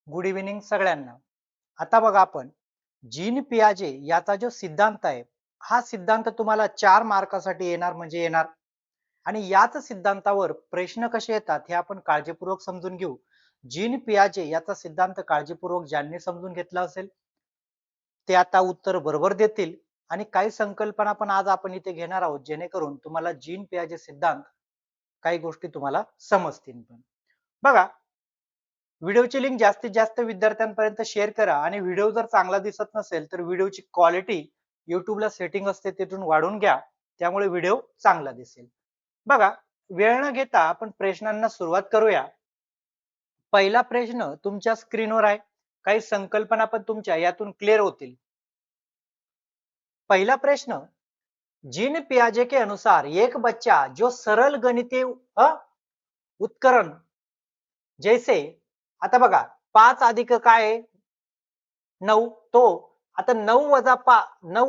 Good evening सगळ्यांना. आता बघा आपण जीन पियाजे याचा जो सिद्धांत आहे, हा सिद्धांत तुम्हाला 4 मार्कासाठी येणार म्हणजे येणार आणि याच सिद्धांतावर प्रश्न कसे येतात हे आपण काळजीपूर्वक समजून घेऊ. जीन पियाजे याचा सिद्धांत काळजीपूर्वक ज्यांनी समजून घेतला असेल, ते आता उत्तर बरोबर देतील आणि काही संकल्पना पण आज आपण इथे घेणार आहोत, जेणेकरून तुम्हाला जीन पियाजे सिद्धांत काही गोष्टी तुम्हाला समजतील पण. बघा, व्हिडिओची लिंक जास्तीत जास्त विद्यार्थ्यांपर्यंत शेअर करा आणि व्हिडिओ जर चांगला दिसत नसेल तर व्हिडिओची क्वालिटी युट्यूबला सेटिंग असते तिथून वाढवून घ्या, त्यामुळे व्हिडिओ चांगला दिसेल. बघा, वेळ न घेता आपण प्रश्नांना सुरुवात करूया. पहिला प्रश्न तुमच्या स्क्रीनवर आहे. काही संकल्पना पण तुमच्या यातून क्लिअर होतील. पहिला प्रश्न, जीन पियाजे के अनुसार एक बच्चा जो सरल गणितीय उत्करण जैसे, आता बघा, 5 अधिक काय आहे? 9, तो आता 9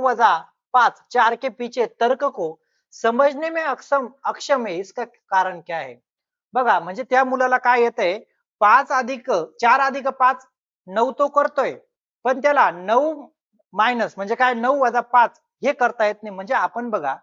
वजा 5 4 के पीछे तर्क को समझने में अक्षम अक्षम है, इसका कारण क्या है? बघा, म्हणजे त्या मुलाला काय येतंय, 5 अधिक 4 अधिक 5 9 तो करतोय, पण त्याला 9 मायनस म्हणजे काय, 9 वजा 5 हे करता येत नाही. म्हणजे आपण बघा,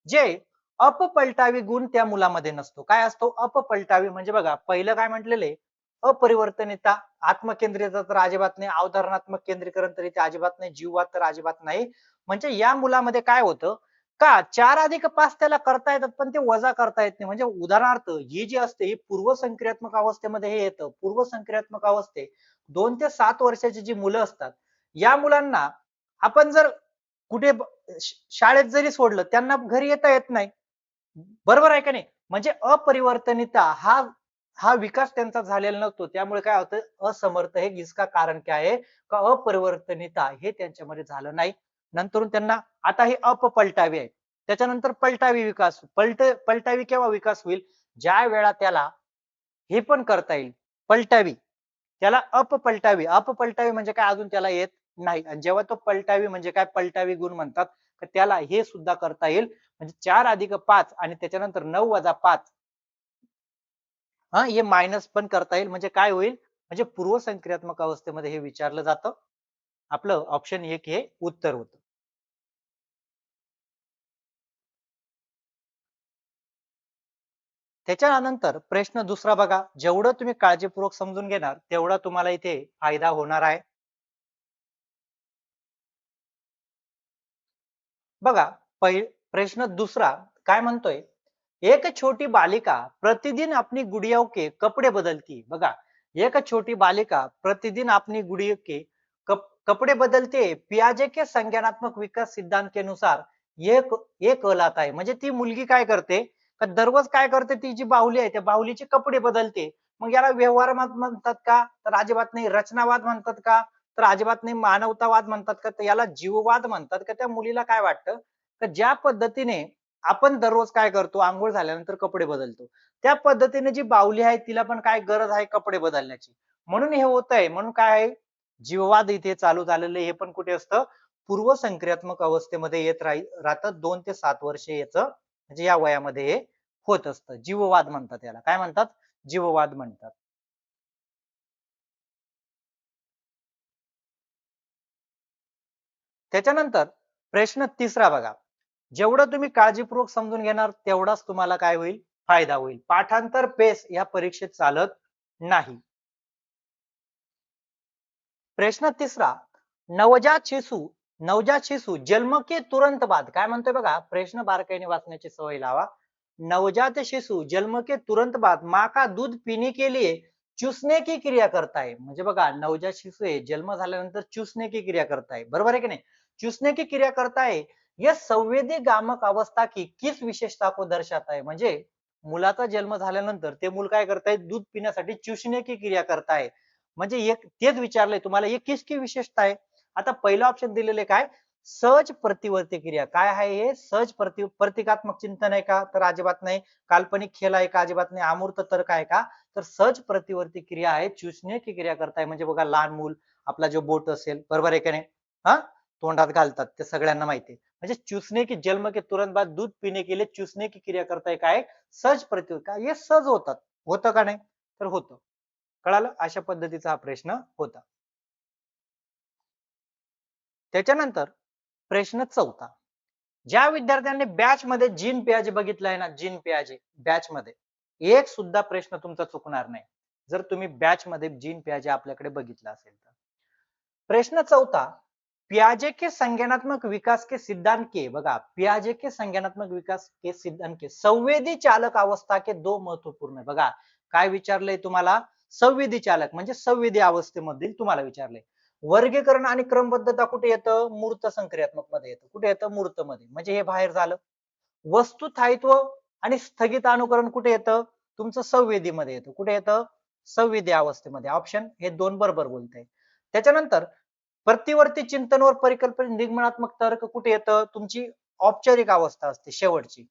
जे अपपलटावी गुण त्या मुलामध्ये नसतो. काय असतो अपपलटावी? म्हणजे बघा, पहिलं काय म्हटलेले, अपरिवर्तनीयता, आत्मकेंद्रितता तर अजिबात नाही, अवधारणात्मक केंद्रीकरण तरी ते अजिबात नाही, जीववाद तर अजिबात नाही. म्हणजे या मुलामध्ये काय होतं का, 4 अधिक 5 त्याला करता येतात, पण ते वजा करता येत नाही. म्हणजे उदाहरणार्थ ही जी असते ही पूर्वसंक्रियात्मक अवस्थेमध्ये हे येतं. पूर्वसंक्रियात्मक अवस्थे 2 ते 7 वर्षाची जी मुलं असतात, या मुलांना आपण जर कुठे शाळेत जरी सोडलं, त्यांना घरी येता येत नाही. बरोबर आहे का नाही? म्हणजे अपरिवर्तनीयता हा हा विकास त्यांचा झालेला नसतो. त्यामुळे काय होतं, असमर्थ है, इसका कारण क्या है? का अपरिवर्तनीयता हे त्यांच्यामध्ये झालं नाही. नंतर त्यांना आता हे अपपलटावी आहे. त्याच्यानंतर पलटावी विकास. पलटावी केव्हा विकास होईल? ज्या वेळा त्याला हे पण करता येईल, पलटावी. त्याला अपपलटावी. अपपलटावी म्हणजे काय, अजून त्याला येत नाही. आणि जेव्हा तो पलटावी म्हणजे काय, पलटावी गुण म्हणतात, तर त्याला हे सुद्धा करता येईल. म्हणजे 4 अधिक 5 आणि त्याच्यानंतर 9 वजा 5 हे मायनस पण करता येईल. म्हणजे काय होईल, म्हणजे पूर्वसंक्रियात्मक अवस्थेमध्ये हे विचारलं जातं. आपलं ऑप्शन 1 हे उत्तर होतं. त्याच्यानंतर प्रश्न दुसरा बघा, जेवढं तुम्ही काळजीपूर्वक समजून घेणार तेवढा तुम्हाला इथे फायदा होणार आहे. बघा, प्रश्न दुसरा काय म्हणतोय, एक छोटी बालिका प्रतिदिन अपनी गुड़ियों के कपड़े बदलती. बघा, एक छोटी बालिका प्रतिदिन अपनी गुड़ियों के कपड़े बदलते, पियाजे के संज्ञानात्मक विकास सिद्धांत के अनुसार ये कहलाता है. म्हणजे ती मुलगी काय करते, तर दररोज काय करते, ती जी बाहुली आहे त्या बाहुलीचे कपडे बदलते. मग याला व्यवहारवाद म्हणतात का? तर अजिबात नाही. रचनावाद म्हणतात का? तर अजिबात नाही. मानवतावाद म्हणतात का? तर याला जीववाद म्हणतात का? त्या मुलीला काय वाटतं, तर ज्या पद्धतीने आपण दररोज काय करतो, अंघोळ झाल्यानंतर कपडे बदलतो, त्या पद्धतीने जी बाहुली आहे तिला पण काय गरज आहे कपडे बदलण्याची. म्हणून हे होत आहे. म्हणून काय आहे, जीववाद इथे चालू झालेलं. हे पण कुठे असतं, पूर्वसंक्रियात्मक अवस्थेमध्ये येत राहतं. 2 ते 7 वर्षे याचं म्हणजे या वयामध्ये हे होत असतं. जीववाद म्हणतात याला. काय म्हणतात? जीववाद म्हणतात. त्याच्यानंतर प्रश्न तिसरा बघा, जेवढं तुम्ही काळजीपूर्वक समजून घेणार तेवढाच तुम्हाला काय होईल, फायदा होईल. पाठांतर पेस या परीक्षेत चालत नाही. प्रश्न तिसरा, नवजात शिशु जन्म के तुरंत बाद, काय म्हणतोय बघा, प्रश्न बारकाईने वाचण्याची सवय लावा. नवजात शिशु जन्म के तुरंत बाद माँ का दूध पीने के लिए चूसने की क्रिया करता है. म्हणजे बघा, नवजात शिशु आहे, जन्म झाल्यानंतर चूसने की क्रिया करता है. बरोबर आहे की नाही? चूसने की क्रिया करता है. यह संवेदी गामक अवस्था की किस विशेषता को दर्शाता है. म्हणजे मुलाचा जन्म झाल्यानंतर ते मूल काय करताय, दूध पिण्यासाठी चूसने की क्रिया करताय. म्हणजे एक तेच विचारलंय तुम्हाला, एक किसकी विशेषता आहे. आता पहिलं ऑप्शन दिलेले काय, सहज प्रतिवर्ती क्रिया. काय आहे हे, सहज प्रतिकात्मक चिंतन आहे का? तर अजिबात नाही. काल्पनिक खेळ आहे का? अजिबात नाही. अमूर्त तर्क आहे का? तर सहज प्रतिवर्ती क्रिया आहे. चूसने की क्रिया करताय. म्हणजे बघा, लहान मूल आपला जो बोट असेल, बरोबर आहे का नाही, हा तोंडात घालतात, ते सगळ्यांना माहिती आहे. म्हणजे चूसने की जन्म के तुरंत बाद दूध पिणे के लिए चूसने की क्रिया करताय, काय सहज प्रतिवर्ती, हे सहज होतात. होतं का नाही? तर होतं. कळालं? अशा पद्धतीचा हा प्रश्न होता. त्याच्यानंतर प्रश्न 4. ज्या विद्यार्थ्यांनी बॅच मध्ये जीन पियाजे बघितलाय ना, जीन पियाजे बॅच मध्ये एक सुद्धा प्रश्न तुमचा चुकणार नाही, जर तुम्ही बॅच मध्ये जीन पियाजे आपल्याकडे बघितला असेल तर. प्रश्न 4. पियाजे के संज्ञानात्मक विकास के सिद्धांत के, बघा पियाजे के संज्ञानात्मक विकास के सिद्धांत के संवेदी चालक अवस्था के दो महत्वपूर्ण, बघा काय विचारलंय तुम्हाला, संवेदी चालक म्हणजे संवेदी अवस्थेमधील तुम्हाला विचारलंय. वर्गीकरण आणि क्रमबद्धता कुठे येतं, मूर्त संक्रियात्मक मध्ये येतं. कुठे येतं, मूर्त मध्ये, म्हणजे हे बाहेर झालं. वस्तुस्थायित्व आणि स्थगित अनुकरण कुठे येतं, तुमचं संवेदी मध्ये येतं. कुठे येतं, संवेदी अवस्थेमध्ये. ऑप्शन हे दोन बरोबर बोलताय. त्याच्यानंतर प्रतिवर्ती चिंतन व परिकल्पना निर्माणात्मक तर्क कुठे येतं, तुमची औपचारिक अवस्था असते शेवटची,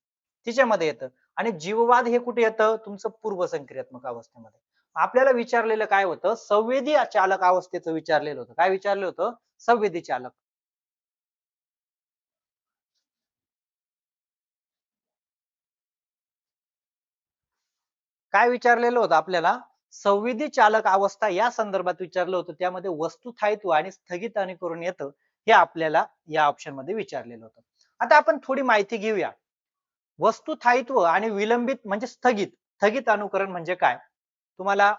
तिच्यामध्ये येतं. आणि जीववाद हे कुठे येतं, तुमचं पूर्व संक्रियात्मक अवस्थेमध्ये. आपल्याला विचारलेलं काय होतं, संवेदी चालक अवस्थेचं विचारलेलं होतं. काय विचारलं होतं, संवेदी चालक. काय विचारलेलं होतं आपल्याला, संवेदी चालक अवस्था या संदर्भात विचारलं होतं. त्यामध्ये वस्तुस्थायित्व आणि स्थगित अनुकरण येतं, हे आपल्याला या ऑप्शन मध्ये विचारलेलं होतं. आता आपण थोडी माहिती घेऊया. वस्तुस्थायित्व आणि विलंबित म्हणजे स्थगित, स्थगित अनुकरण म्हणजे काय, तुम्हाला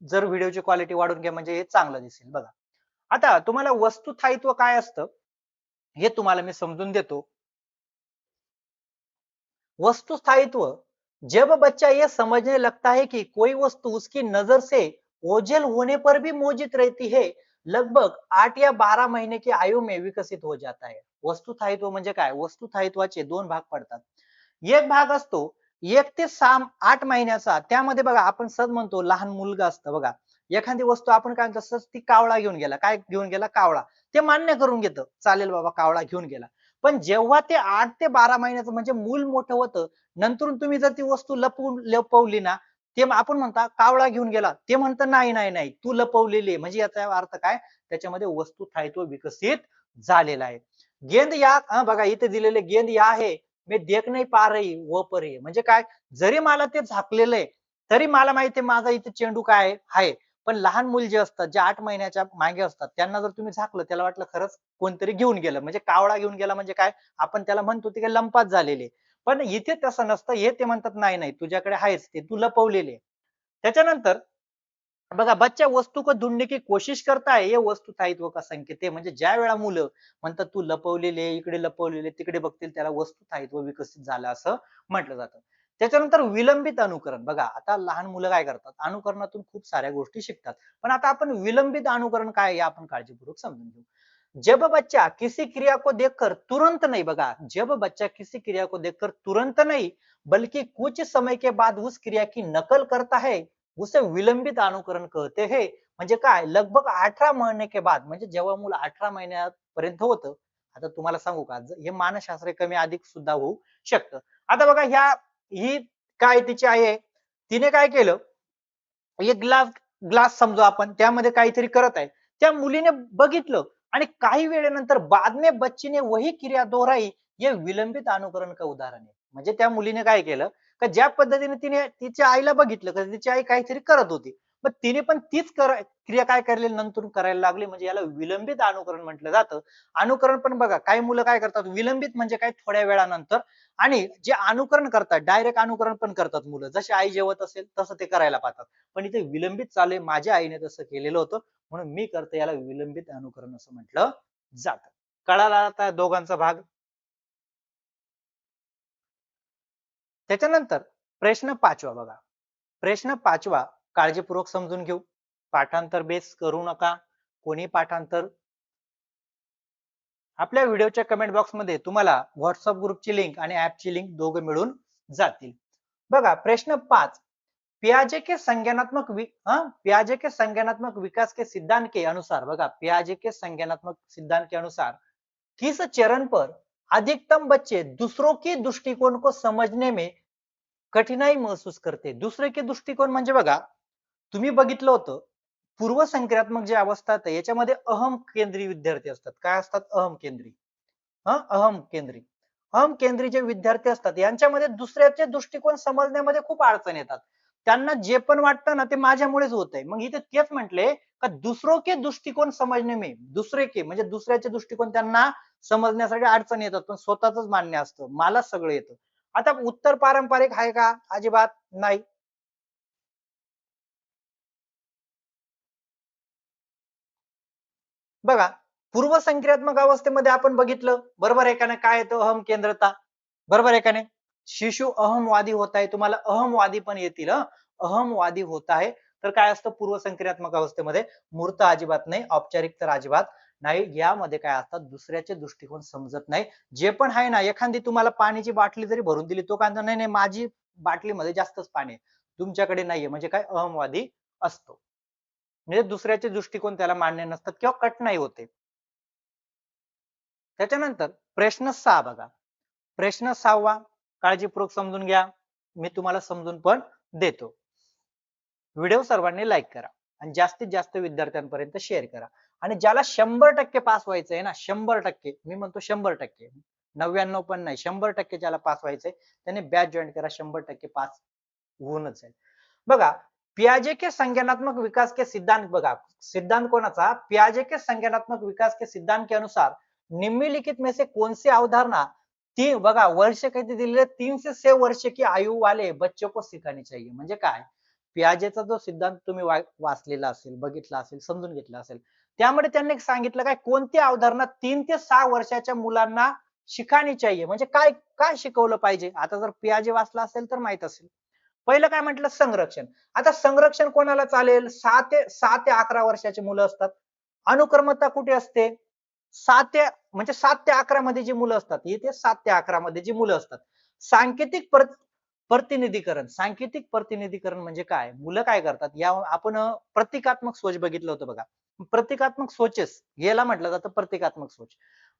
जर व्हिडिओची क्वालिटी वाढून घ्या म्हणजे हे चांगलं दिसेल. बघा आता तुम्हाला वस्तुस्थायित्व काय असतं हे तुम्हाला मी समजून देतो. वस्तु स्थायित्व, जब बच्चा ये समझने लगता है कि कोई वस्तु उसकी नजर से ओझल होने पर भी मौजूद रहती है, लगभग 8 या 12 महीने की आयु में विकसित हो जाता है. वस्तु स्थायित्व म्हणजे काय, वस्तु स्थायित्वाचे दोन भाग पडतात. एक भाग असतो 1 ते 8 महिन्याचा, त्यामध्ये बघा आपण सहज म्हणतो लहान मुलगा असतं बघा, एखादी वस्तू आपण काय म्हणतो, सहज ती कावळा घेऊन गेला, काय घेऊन गेला, कावळा, ते मान्य करून घेतं, चालेल बाबा कावळा घेऊन गेला. पण जेव्हा ते 8 ते 12 महिन्याचं म्हणजे मूल मोठं होतं, नंतर तुम्ही जर ती वस्तू लपवली ना, ते आपण म्हणता कावळा घेऊन गेला, ते म्हणतं नाही नाही नाही तू लपवलेली आहे, म्हणजे याचा अर्थ काय, त्याच्यामध्ये वस्तू स्थायित्व विकसित झालेला आहे. गेंद या बघा इथे दिलेले गेंद या आहे, मी देख नाही पा रही वो पर है, म्हणजे काय, जरी मला ते झाकलेलं आहे तरी मला माहिती आहे माझा इथे चेंडू काय आहे. पण लहान मुल जे असतात, जे 8 महिन्याच्या मागे असतात, त्यांना जर तुम्ही झाकलं, त्याला वाटलं खरंच कोणतरी घेऊन गेलं, म्हणजे कावळा घेऊन गेला म्हणजे काय, आपण त्याला म्हणतो ते काय लंपास झालेले. पण इथे तसं नसतं, हे ते म्हणतात नाही नाही तुझ्याकडे आहेच ते, तू लपवलेले. त्याच्यानंतर बघा बच्चा वस्तू को ढूंढने की कोशिश करता है, ये वस्तु स्थायित्व का संकेत आहे. म्हणजे ज्या वेळा मुलं म्हणतात तू लपवलेले, इकडे लपवलेले, तिकडे बघतील, त्याला वस्तु स्थायित्व विकसित झालं असं म्हटलं जातं. त्याच्यानंतर विलंबित अनुकरण, बघा आता लहान मुलं काय करतात, अनुकरणातून खूप साऱ्या गोष्टी शिकतात. पण आता आपण विलंबित अनुकरण काय हे आपण काळजीपूर्वक समजून घेऊ. जब बच्चा किसी क्रिया को देखकर तुरंत नहीं, बघा जब बच्चा किसी क्रिया को देखकर तुरंत नहीं बल्कि कुछ समय के बाद उस क्रिया की नकल करता है, उसे विलंबित अनुकरण कहते हैं. म्हणजे काय, लगभग 18 महीने के बाद, म्हणजे जेव्हा मूल 18 महिन्यापर्यंत होतं. आता तुम्हाला सांगू का, हे मानसशास्त्र कमी अधिक सुद्धा होऊ शकतं. आता बघा ही काय तिची आहे, तिने काय केलं, एक ग्लास ग्लास समजू आपण, त्यामध्ये काहीतरी करत आहे, त्या मुलीने बघितलं आणि काही वेळेनंतर बाद में बच्ची ने वही क्रिया दोहराई, ये विलंबित अनुकरण का उदाहरण आहे. म्हणजे त्या मुलीने काय केलं, का ज्या पद्धतीने तिने तिच्या आईला बघितलं का तिची आई काहीतरी करत होती, मग तिने पण तीच क्रिया काय करली नंतर करायला लागली, म्हणजे याला विलंबित अनुकरण म्हटलं जातं. अनुकरण पण बघा काही मुलं काय करतात, विलंबित म्हणजे काय, थोड्या वेळानंतर. आणि जे अनुकरण करतात डायरेक्ट अनुकरण पण करतात मुलं, जशी आई जेवत असेल तसं ते करायला पाहतात. पण इथे विलंबित चालू आहे, माझ्या आईने तसं केलेलं होतं म्हणून मी करते, याला विलंबित अनुकरण असं म्हटलं जातं. कळाला आता दोघांचा भाग. त्याच्यानंतर प्रश्न 5वा बघा, प्रश्न 5वा काळजीपूर्वक समजून घेऊ. पाठांतर बेस करू नका, कोणी पाठांतर. आपल्या व्हिडिओच्या कमेंट बॉक्स मध्ये तुम्हाला व्हॉट्सअप ग्रुपची लिंक आणि ऍपची लिंक दोघं मिळून जातील. बघा प्रश्न 5, पियाजे के संज्ञानात्मक पियाजे के संज्ञानात्मक विकास के सिद्धांत के अनुसार, बघा पियाजे के संज्ञानात्मक सिद्धांत के अनुसार किस चरण पर अधिकतम बच्चे दूसरों के दृष्टिकोण को समझने में कठिनाई महसूस करते. दुसरे के दृष्टिकोन म्हणजे बघा, तुम्ही बघितलं होतं पूर्व संक्रियात्मक जे अवस्था आहे याच्यामध्ये अहम केंद्री विद्यार्थी असतात. काय असतात, अहम केंद्री. अहम केंद्री, अहम केंद्री जे विद्यार्थी असतात यांच्यामध्ये दुसऱ्याचे दृष्टिकोन समजण्यामध्ये खूप अडचण येतात. त्यांना जे पण वाटतं ना ते माझ्यामुळेच होतंय. मग इथे तेच म्हटले का दूसरों के दृष्टिकोन समजने में, दुसरे के म्हणजे दुसऱ्याचे दृष्टिकोन त्यांना समजण्यासाठी अडचण येतात, पण स्वतःच मान्य असतं, मलाच सगळं येतं. आता उत्तर पारंपरिक आहे का? अजिबात नाही. बघा, पूर्वसंक्रियात्मक अवस्थेमध्ये आपण बघितलं, बरोबर आहे का नाही? काय येतं? अहम केंद्रता. बरोबर आहे का नाही? शिशु अहमवादी होत आहे. तुम्हाला अहमवादी पण येतील हं. अहमवादी होत आहे. तर काय असतं पूर्वसंक्रियात्मक अवस्थेमध्ये? मूर्त अजिबात नाही, औपचारिक तर अजिबात नाही. यामध्ये काय असतात? दुसऱ्याचे दृष्टिकोन समजत नाही. जे पण आहे ना, एखादी तुम्हाला पाण्याची बाटली जरी भरून दिली, तो काय म्हणतो, नाही, नाही, माझी बाटलीमध्ये जास्तच पाणी आहे. तुमच्याकडे नाहीये. म्हणजे काय? अहमवादी असतो. म्हणजे दुसऱ्याचे दृष्टिकोन त्याला मान्य नसतात किंवा कट नाही होते. त्याच्यानंतर प्रश्न 6 बघा. प्रश्न 6वा काळजीपूर्वक समजून घ्या. मी तुम्हाला समजून पण देतो. व्हिडिओ सर्वांनी लाईक करा आणि जास्तीत जास्त विद्यार्थ्यांपर्यंत शेअर करा. आणि ज्याला 100% पास व्हायचंय ना, 100%, मी म्हणतो 100%, 99 पण नाही, 100% ज्याला पास व्हायचंय त्याने बॅच जॉईन करा. 100% पास होऊनच जाईल. बघा, पियाजे के संज्ञानात्मक विकास के सिद्धांत बघा, सिद्धांत कोणाचा? पियाजे के संज्ञानात्मक विकास के सिद्धांत के अनुसार निम्नलिखित में से कौन सी अवधारणा ती बघा वर्ष किती दिलेले 3 से 6 वर्ष की आयु वाले बच्चों को सिखानी चाहिए. म्हणजे काय? पियाजेचा जो सिद्धांत तुम्ही वाचलेला असेल, बघितला असेल, समजून घेतला असेल, त्यामध्ये त्यांनी सांगितलं काय कोणती अवधारणा 3 ते 6 वर्षाच्या मुलांना शिकानी चाहिए. म्हणजे काय काय शिकवलं पाहिजे? आता जर पियाजे वाचला असेल तर माहित असेल. पहिलं काय म्हटलं? संरक्षण. आता संरक्षण कोणाला चालेल? 6 ते 11 वर्षाची मुलं असतात. अनुक्रमता कुठे असते? 7 ते 11 मध्ये जी मुलं असतात, इथे 7 ते 11 मध्ये जी मुलं असतात. सांकेतिक प्रतिनिधीकरण. सांकेतिक प्रतिनिधीकरण म्हणजे काय? मुलं काय करतात? या आपण प्रतिकात्मक सोच बघितलं होतं बघा. प्रतिकात्मक सोचेस याला म्हटलं जातं प्रतिकात्मक सोच.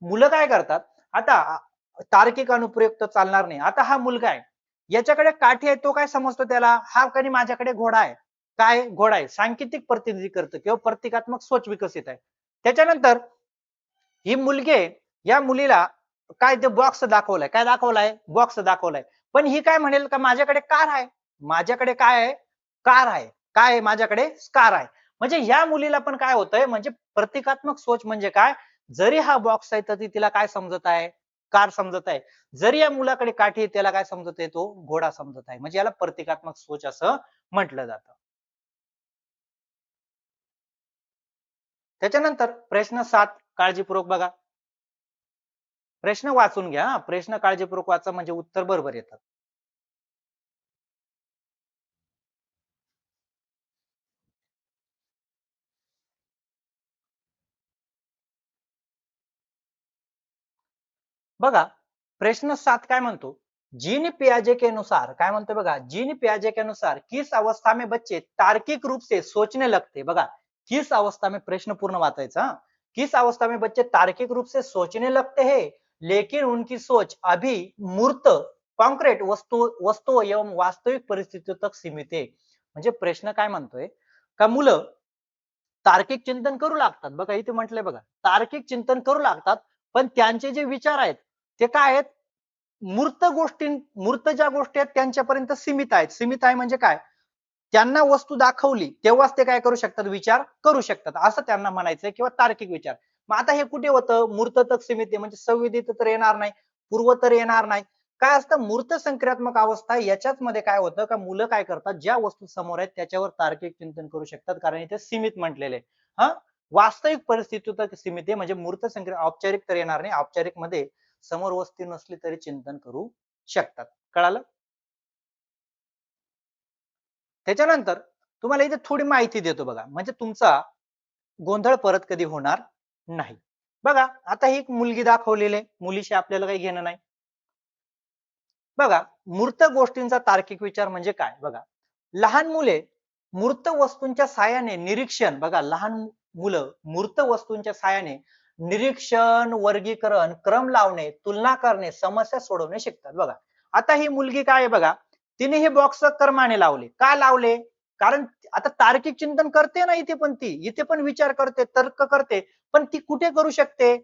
मुलं काय करतात? आता तार्किक अनुप्रयोग चालणार नाही. आता हा मुलगा आहे. याच्याकडे काठी आहे, तो काय समजतो त्याला? हा कधी माझ्याकडे घोडा आहे. काय? घोडा आहे. सांकेतिक प्रतिनिधी करतं किंवा प्रतिकात्मक सोच विकसित आहे. त्याच्यानंतर ही मुलगी आहे, या मुलीला काय ते बॉक्स दाखवलाय. काय दाखवलाय? बॉक्स दाखवलाय. पण ही काय म्हणेल का माझ्याकडे कार आहे. माझ्याकडे काय आहे? कार आहे. काय आहे? माझ्याकडे कार आहे. म्हणजे या मुलीला पण काय होतंय म्हणजे प्रतिकात्मक सोच म्हणजे काय? जरी हा बॉक्स आहे तर तिला काय समजत आहे? कार समजत आहे. जरी या मुलाकडे काठी आहे त्याला काय समजत आहे? तो घोडा समजत आहे. म्हणजे याला प्रतिकात्मक सोच असं म्हटलं जातं. त्याच्यानंतर प्रश्न 7 काळजीपूर्वक बघा. प्रश्न वाचून घ्या. प्रश्न काळजीपूर्वक वाचा म्हणजे उत्तर बरोबर येतात. बघा, प्रश्न 7 काय म्हणतो? जीन पियाजे के अनुसार काय म्हणतो बघा, जीन पियाजे के अनुसार किस अवस्था में बच्चे तार्किक रूप से सोचने लगते. बघा, किस अवस्था में, प्रश्न पूर्ण वाचायचा. किस अवस्था में बच्चे तार्किक रूप से सोचने लगते हैं लेकिन उनकी सोच अभी मूर्त कॉन्क्रीट वस्तू एवं वास्तविक परिस्थितीयों तक सीमित है. म्हणजे प्रश्न काय म्हणतोय का मुलं तार्किक चिंतन करू लागतात. बघा इथे म्हटलंय बघा, तार्किक चिंतन करू लागतात, पण त्यांचे जे विचार आहेत ते काय आहेत? मूर्त गोष्टी, मूर्त ज्या गोष्टी आहेत त्यांच्यापर्यंत सीमित आहेत. सीमित आहे म्हणजे काय? त्यांना वस्तू दाखवली तेव्हाच ते काय करू शकतात? विचार करू शकतात, असं त्यांना म्हणायचंय किंवा तार्किक विचार. मग आता हे कुठे होतं? मूर्त तक सीमित आहे म्हणजे संवेदित तर येणार नाही, पूर्व तर येणार नाही. काय असतं? मूर्त संक्रियात्मक अवस्था याच्याच मध्ये काय होतं का मुलं काय करतात? ज्या वस्तू समोर आहेत त्याच्यावर तार्किक चिंतन करू शकतात, कारण इथे सीमित म्हटलेले आहे. हा, वास्तविक परिस्थिती तर सीमित आहे म्हणजे मूर्त संक्रिया औपचारिक तर येणार नाही. औपचारिक मध्ये समोर वस्तू नसली तरी चिंतन करू शकतात. कळालं? त्याच्यानंतर तुम्हाला इथे थोडी माहिती देतो बघा, म्हणजे तुमचा गोंधळ परत कधी होणार नाही. बघा, आता ही एक मुलगी दाखवलेली आहे, मुलीशी आपल्याला काही घेणं नाही. बघा, मूर्त गोष्टींचा तार्किक विचार म्हणजे काय? बघा, लहान मुले मूर्त वस्तूंच्या साहाय्याने निरीक्षण, बघा लहान मुलं मूर्त वस्तूंच्या साहाय्याने निरीक्षण, वर्गीकरण, क्रम लावणे, तुलना करणे, समस्या सोडवणे शिकतात. बघा, आता ही मुलगी काय आहे बघा, तिने हे बॉक्स क्रमाने लावले. का लावले? कारण आता तार्किक चिंतन करते ना, इथे पण विचार करते, तर्क करते, पण ती कुठे करू शकते?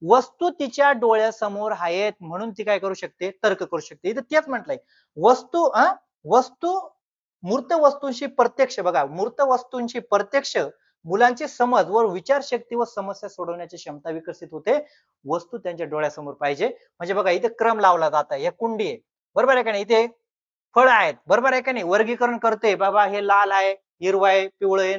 वस्तू तिच्या डोळ्यासमोर आहेत म्हणून ती काय करू शकते? तर्क करू शकते. इथे तेच म्हटलंय, वस्तू वस्तू मूर्त वस्तूंशी प्रत्यक्ष बघा, मूर्त वस्तूंशी प्रत्यक्ष मुलांची समज व विचारशक्ती व समस्या सोडवण्याची क्षमता विकसित होते. वस्तू त्यांच्या डोळ्यासमोर पाहिजे. म्हणजे बघा इथे क्रम लावला जात आहे. हे कुंडी आहे. बरोबर आहे का नाही? इथे फळ आहेत. बरोबर आहे का नाही? वर्गीकरण करते. बाबा हे लाल आहे, हिरवा आहे, पिवळं आहे.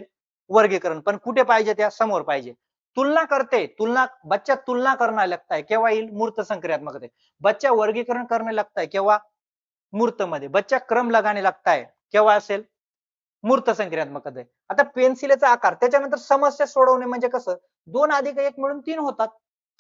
वर्गीकरण. पण कुठे पाहिजे? त्या समोर पाहिजे. तुलना करते. तुलना बच्चा तुलना करने लगता है. केव्हा येईल? मूर्त संक्रियात्मक. बच्चा वर्गीकरण करने लगता है. केव्हा? मूर्त मध्ये. बच्चा क्रम लगाने लगता है. केव्हा असेल? मूर्त संक्रियात्मक मध्ये. आता पेन्सिलेचा आकार त्याच्यानंतर समस्या सोडवणे म्हणजे कसं 2 अधिक 1 मिळून 3 होतात.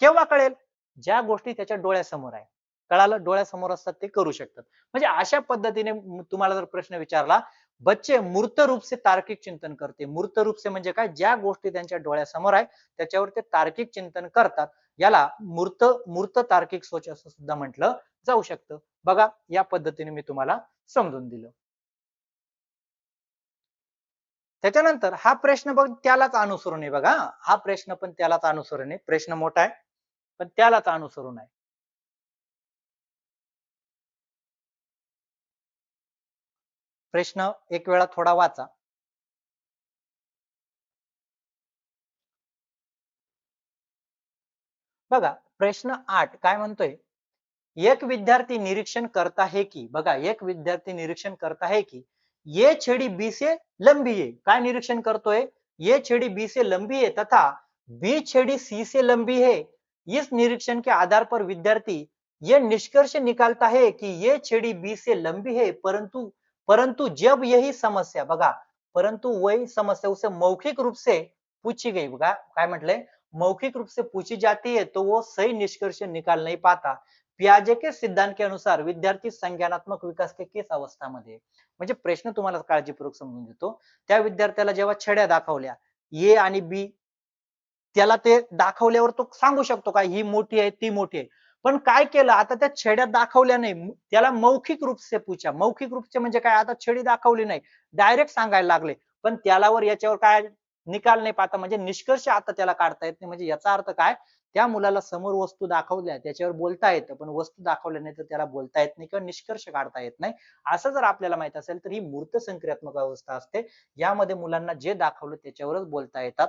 केव्हा कळेल? ज्या गोष्टी त्याच्या डोळ्यासमोर आहे. कळालं? डोळ्यासमोर असतात ते करू शकतात. म्हणजे अशा पद्धतीने तुम्हाला जर प्रश्न विचारला, बच्चे मूर्त रूप से तार्किक चिंतन करते. मूर्त रूप से म्हणजे काय? ज्या गोष्टी त्यांच्या डोळ्यासमोर आहे त्याच्यावर ते तार्किक चिंतन करतात. याला मूर्त मूर्त तार्किक सोच असं सुद्धा म्हटलं जाऊ शकतं. बघा या पद्धतीने मी तुम्हाला समजून दिलं. त्याच्यानंतर हा प्रश्न बघ त्यालाच अनुसरून आहे बघा. हा प्रश्न पण त्यालाच अनुसरून आहे. प्रश्न मोठा आहे, पण त्यालाच अनुसरून आहे. प्रश्न एक वेळा थोडा वाचा. बघा प्रश्न 8 काय म्हणतोय? एक विद्यार्थी निरीक्षण करता है की बघा एक विद्यार्थी निरीक्षण करता है की ये छड़ी बी से लंबी है. काय निरीक्षण करतोय? ये छड़ी बी से लंबी है तथा बी छड़ी सी से लंबी है. इस निरीक्षण के आधार पर विद्यार्थी ये निष्कर्ष निकालता है कि ये छड़ी बी से लंबी है परंतु परंतु जब यही समस्या बघा परंतु वही समस्या उसे मौखिक रूप से पूछी गई बघा काय म्हटलंय मौखिक रूप से पूछी जाती है तो वो सही निष्कर्ष निकाल नहीं पाता. पियाजे के सिद्धांत के अनुसार विद्यार्थी संज्ञानात्मक विकास के किस अवस्थामध्ये म्हणजे प्रश्न तुम्हाला काळजीपूर्वक समजून देतो. त्या विद्यार्थ्याला जेव्हा छड्या दाखवल्या ए आणि बी त्याला ते दाखवल्यावर तो सांगू शकतो का ही मोठी आहे ती मोठी आहे. पण काय केलं आता त्या छड्या दाखवल्या नाही त्याला मौखिक रूप से पूछा. मौखिक रूप से म्हणजे काय आता छडी दाखवली नाही डायरेक्ट सांगायला लागले. पण त्यालावर याच्यावर काय निकाल नाही पाहता म्हणजे निष्कर्ष आता त्याला काढता येत नाही. म्हणजे याचा अर्थ काय त्या मुलाला समोर वस्तू दाखवल्या त्याच्यावर बोलता येतं पण वस्तू दाखवल्या नाही तर त्याला बोलता येत नाही किंवा निष्कर्ष काढता येत नाही. असं जर आपल्याला माहित असेल तर ही मूर्त संक्रियात्मक अवस्था असते. यामध्ये मुलांना जे दाखवलं त्याच्यावरच बोलता येतात.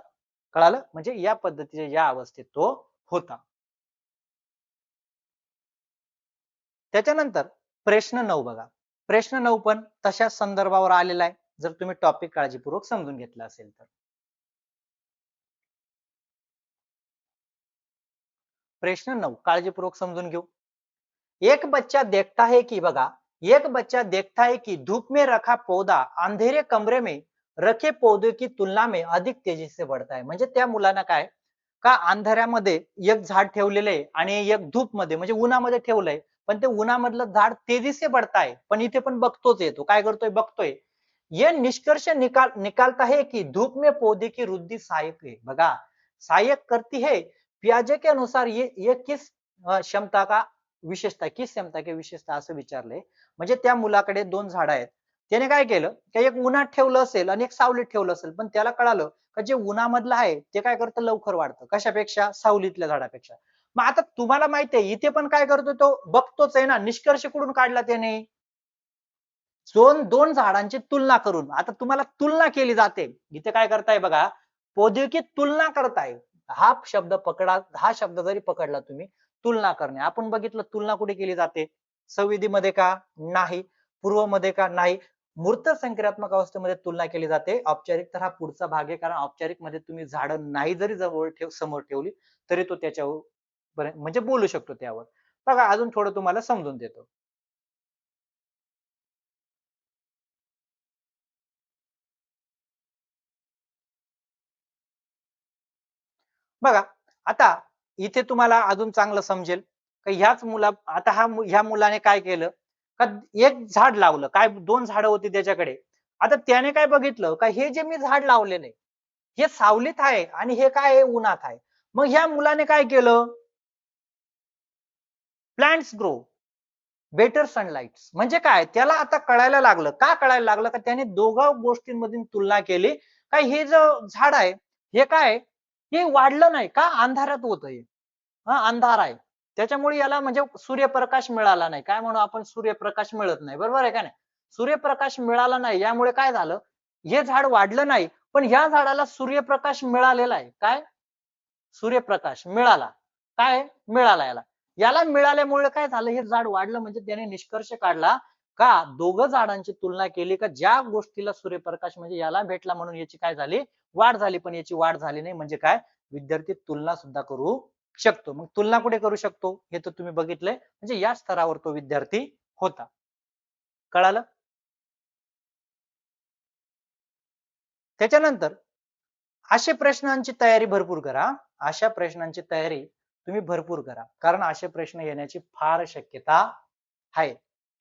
कळालं? म्हणजे या पद्धतीच्या या अवस्थेत तो होता. त्याच्यानंतर प्रश्न 9 बघा. प्रश्न 9 पण तशाच संदर्भावर आलेला आहे. जर तुम्ही टॉपिक काळजीपूर्वक समजून घेतला असेल तर. प्रश्न 9 काळजीपूर्वक समजून घेऊ. एक बच्चा देखता है कि बघा एक बच्चा देखता है कि धूप में रखा पौधा अंधेरे कमरे में रखे पौधे की तुलना में अधिक तेजी से बढ़ता है. म्हणजे त्या मुलांना काय का अंधाऱ्यामध्ये एक झाड ठेवलेलं आहे आणि एक धूप मध्ये म्हणजे उन्हामध्ये ठेवलंय पण ते उन्हामधलं झाड तेजी से बढ़ताय पण इथे पण बघतोच येतो काय करतोय बघतोय ये निष्कर्ष निकालता है कि धूप में पौधे की वृद्धि सहायक है बघा सहायक करती है. पियाजे के अनुसार ये किस क्षमता का विशेषता किस क्षमता की विशेषता असं विचारलंय. म्हणजे त्या मुलाकडे दोन झाड आहेत. त्याने काय केलं की एक उन्हात ठेवलं असेल आणि एक सावलीत ठेवलं असेल पण त्याला कळालं का जे उन्हामधलं आहे ते काय करतं लवकर वाढतं कशापेक्षा सावलीतल्या झाडापेक्षा. मग आता तुम्हाला माहिती आहे इथे पण काय करतो तो बघतोच आहे ना निष्कर्ष कुठून काढला त्याने दोन दोन झाडांची तुलना करून. आता तुम्हाला तुलना केली जाते इथे काय करताय बघा पौधे की तुलना करताय. हा शब्द पकडा हा शब्द जरी पकडला तुम्ही तुलना करणे आपण बघितलं तुलना कुठे केली जाते संविधीमध्ये का नाही पूर्वमध्ये का नाही. मूर्त संक्रियात्मक अवस्थेमध्ये तुलना केली जाते. औपचारिक तर हा पुढचा भाग आहे कारण औपचारिक मध्ये तुम्ही झाडं नाही जरी जवळ समोर ठेवली तरी तो त्याच्यावर म्हणजे बोलू शकतो त्यावर. बघा अजून थोडं तुम्हाला समजून देतो. बघा आता इथे तुम्हाला अजून चांगलं समजेल का ह्याच मुला आता ह्या मुलाने काय केलं का एक झाड लावलं काय दोन झाडं होती त्याच्याकडे. आता त्याने काय बघितलं का हे जे मी झाड लावलेलं आहे हे सावलीत आहे आणि हे काय आहे उन्हात आहे. मग ह्या मुलाने काय केलं प्लांट्स ग्रो बेटर सनलाइट म्हणजे काय त्याला आता कळायला लागलं का कळायला लागलं का त्याने दोघा गोष्टींमधून तुलना केली का हे जो झाड आहे हे काय हे वाढलं नाही का अंधारात होत आहे. हा अंधार आहे त्याच्यामुळे याला म्हणजे सूर्यप्रकाश मिळाला नाही काय म्हणू आपण सूर्यप्रकाश मिळत नाही बरोबर आहे का नाही. सूर्यप्रकाश मिळाला नाही, यामुळे काय झालं, हे झाड वाढलं नाही, पण ह्या झाडाला सूर्यप्रकाश मिळालेला आहे. काय? सूर्यप्रकाश मिळाला. काय? मिळाला याला. याला मिळाल्यामुळे काय झालं, हे झाड वाढलं. म्हणजे त्याने निष्कर्ष काढला का दोघं झाडांची तुलना केली का ज्या गोष्टीला सूर्यप्रकाश म्हणजे याला भेटला म्हणून याची काय झाली, वाढ झाली, पण याची वाढ झाली नाही. म्हणजे काय, विद्यार्थी तुलना सुद्धा करू शकतो. मग तुलना कुठे करू शकतो हे तर तुम्ही बघितलंय. म्हणजे या स्तरावर तो विद्यार्थी होता. कळालं? त्याच्यानंतर अशा प्रश्नांची तयारी भरपूर करा. अशा प्रश्नांची तयारी तुम्ही भरपूर करा, कारण असे प्रश्न येण्याची फार शक्यता आहे.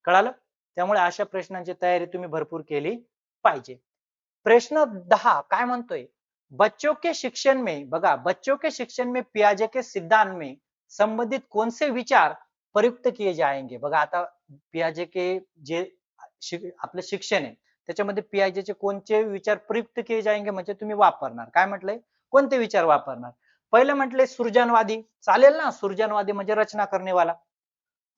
कळालं? त्यामुळे अशा प्रश्नांची तयारी तुम्ही भरपूर केली पाहिजे. प्रश्न 10 काय म्हणतोय, बच्चों के शिक्षण में, बघा, बच्चों के शिक्षण में पियाजे के सिद्धांत में संबंधित कौन से विचार प्रयुक्त किए जाएंगे. बघा, आता पियाजे के जे आपलं शिक्षण आहे त्याच्यामध्ये पियाजेचे कोणते विचार प्रयुक्त केले जाएंगे म्हणजे तुम्ही वापरणार. काय म्हटलंय, कोणते विचार वापरणार. पहिलं म्हटलंय सृजनवादी, चालेल ना, सृजनवादी म्हणजे रचना करने वाला.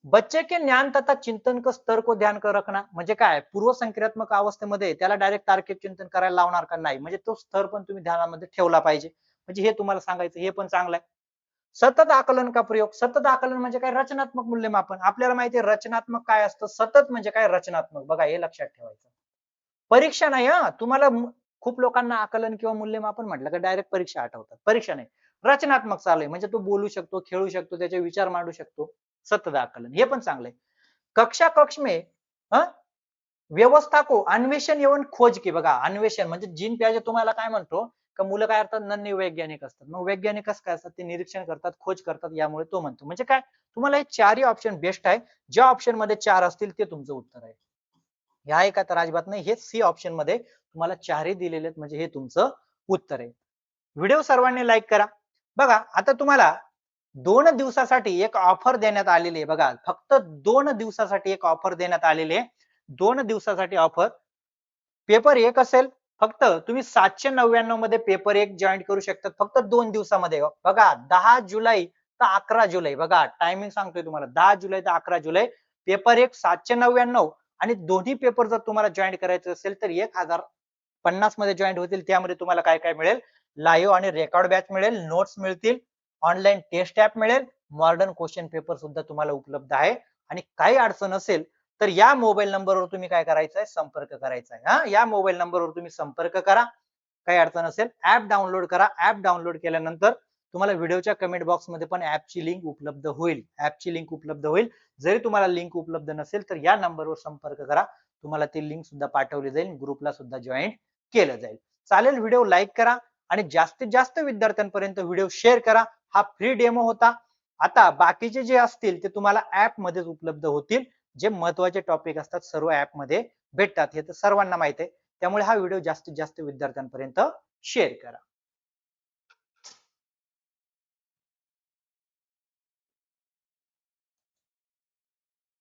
बच्चे के ज्ञान तथा चिंतन का स्तर को ध्यान कर रखना, म्हणजे काय, पूर्व संक्रियात्मक अवस्थेमध्ये त्याला डायरेक्ट तार्किक चिंतन करायला लावणार का नाही, म्हणजे तो स्तर पण तुम्ही ध्यानामध्ये ठेवला पाहिजे. म्हणजे हे तुम्हाला सांगायचं, हे पण चांगलं आहे. सतत आकलन का प्रयोग, सतत आकलन म्हणजे काय, रचनात्मक मूल्यमापन. आपल्याला माहिती आहे रचनात्मक काय असतं, सतत म्हणजे काय, रचनात्मक. बघा, हे लक्षात ठेवायचं. परीक्षा नाही हा तुम्हाला. खूप लोकांना आकलन किंवा मूल्यमापन म्हटलं का डायरेक्ट परीक्षा आठवतात. परीक्षा नाही, रचनात्मक चालू आहे म्हणजे तो बोलू शकतो, खेळू शकतो, त्याचे विचार मांडू शकतो. सतत आकलन हे पण चांगलंय. कक्षा कक्ष में व्यवस्था को अन्वेषण एवं खोज की, बघा, अन्वेषण म्हणजे जीन प्याजे तुम्हाला काय म्हणतो का, मुलं काय असतात, नन्हे वैज्ञानिक असतात. मग वैज्ञानिक कसं काय असतात, ते निरीक्षण करतात, खोज करतात, यामुळे तो म्हणतो. म्हणजे काय, तुम्हाला हे चारही ऑप्शन बेस्ट आहे. ज्या ऑप्शन मध्ये 4 असतील ते तुमचं उत्तर आहे. ह्या एका तर अजिबात नाही, हे सी ऑप्शन मध्ये तुम्हाला 4ही दिलेले आहेत, म्हणजे हे तुमचं उत्तर आहे. व्हिडिओ सर्वांनी लाईक करा. बघा, आता तुम्हाला 2 दिवसासाठी एक ऑफर देण्यात आलेली आहे. बघा, फक्त 2 दिवसासाठी एक ऑफर देण्यात आलेली आहे. 2 दिवसासाठी ऑफर. पेपर 1 असेल, फक्त तुम्ही 799 मध्ये पेपर 1 जॉईन करू शकतात, फक्त 2 दिवसामध्ये. बघा, 10 जुलै तर 11 जुलै, बघा टायमिंग सांगतोय तुम्हाला, 10 जुलै ते 11 जुलै. पेपर 1 799 आणि दोन्ही पेपर जर तुम्हाला जॉईन करायचे असेल तर 1050 मध्ये जॉईन होतील. त्यामध्ये तुम्हाला काय काय मिळेल, लाईव्ह आणि रेकॉर्ड बॅच मिळेल, नोट्स मिळतील, ऑनलाईन टेस्ट ऍप मिळेल, मॉडर्न क्वेश्चन पेपर सुद्धा तुम्हाला उपलब्ध आहे. आणि काही अडचण असेल तर या मोबाईल नंबरवर तुम्ही काय करायचं आहे, संपर्क करायचा आहे. हा, या मोबाईल नंबरवर तुम्ही संपर्क करा. काही अडचण असेल, ऍप डाउनलोड करा. ऍप डाउनलोड केल्यानंतर तुम्हाला व्हिडिओच्या कमेंट बॉक्स मध्ये पण ऍपची लिंक उपलब्ध होईल. ऍपची लिंक उपलब्ध होईल. जरी तुम्हाला लिंक उपलब्ध नसेल तर या नंबरवर संपर्क करा, तुम्हाला ती लिंक सुद्धा पाठवली जाईल, ग्रुपला सुद्धा जॉईन केलं जाईल. चालेल, व्हिडिओ लाईक करा आणि जास्तीत जास्त विद्यार्थ्यांपर्यंत व्हिडिओ शेअर करा. हा फ्री डेमो होता. आता बाकीचे जे असतील ते तुम्हाला ऍप मध्येच उपलब्ध होतील. जे महत्वाचे टॉपिक असतात सर्व ऍप मध्ये भेटतात, हे तर सर्वांना माहिती आहे. त्यामुळे हा व्हिडिओ जास्तीत जास्त विद्यार्थ्यांपर्यंत शेअर करा.